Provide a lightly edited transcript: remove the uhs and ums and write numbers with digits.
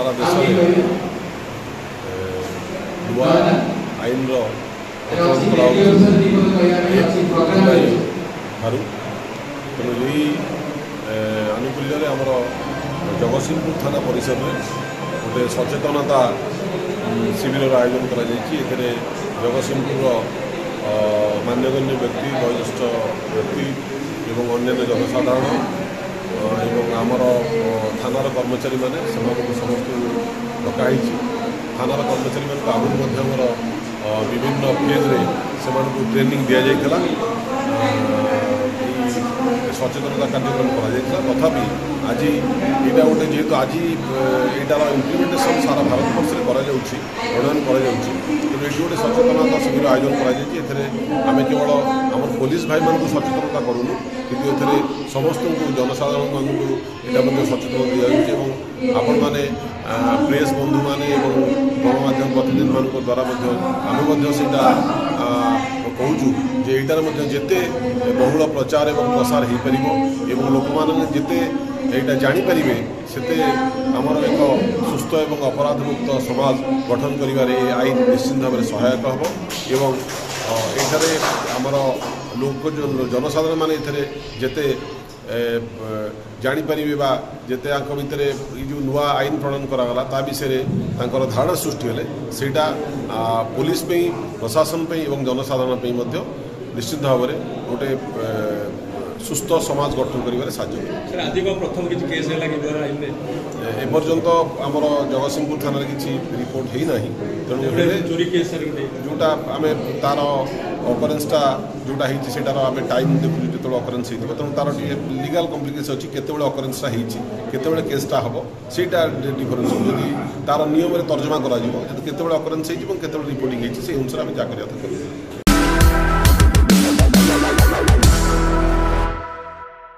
सारा देश में नुआ आईन तेणु यही आनुकूल्य आमर जगतसिंहपुर थाना परिसर में गोटे सचेतनता शिविर आयोजन कर जगतसिंहपुर मान्यगण्य व्यक्ति वयोज्येष्ठ व्यक्ति एवं अन्य जनसाधारण एवं आमर थानार कर्मचारी माने समस्त डकाई थानार कर्मचारी मान आगुरी विभिन्न फेज्रे से ट्रेनिंग दि जाइए सचेतनता कार्यक्रम तथापि आज यहाँ गोटे जेहेतु आज यार इम्प्लीमेंटेशन सारा भारत वर्ष में प्रणयन करे गोटे सचेतनता शिविर आयोजन करें केवल आम पुलिस भाई मान सचेतनता करूँ कि समस्त जनसाधारण मानक सचेतन दि आपण मैंने प्रेस बंधु मैंने गणमाध्यम प्रतिनिधि मान द्वारा कहूँ जे यार जिते बहुल प्रचार और प्रसार हो पार एवं लोक मैंने जिते यहाँ जापर से आमर एक सुस्थ और अपराध मुक्त समाज गठन करिवारे आईन निश्चित भाव में सहायक हम एवं ये आमर लोक जनसाधारण मान जिते जापर जिते भितर जो नुआ आईन प्रणयन करागला ता विषय धारणा सृष्टि हेले सेटा पुलिस प्रशासन एवं जनसाधारण निश्चित भाव में गोटे सुस्थ समाज गठन कर प्रथम केस एपर्यंत आमर जगतसिंहपुर थाना किसी रिपोर्ट होना तेणु चोरी केस जोटा आम तार अकरेन्सटा जोटा होटार आम टाइम देखु जो अकरेन्स हो तेणु तार लीगल कम्प्लिकेसन अच्छी केत अकरेन्सटा होते केसटा हम सेटा डिफरेन्स जदि तार नियम तर्जमा कर केत अकरेन्स हो रिपोर्टिंग से अनुसार आम जहाँ कर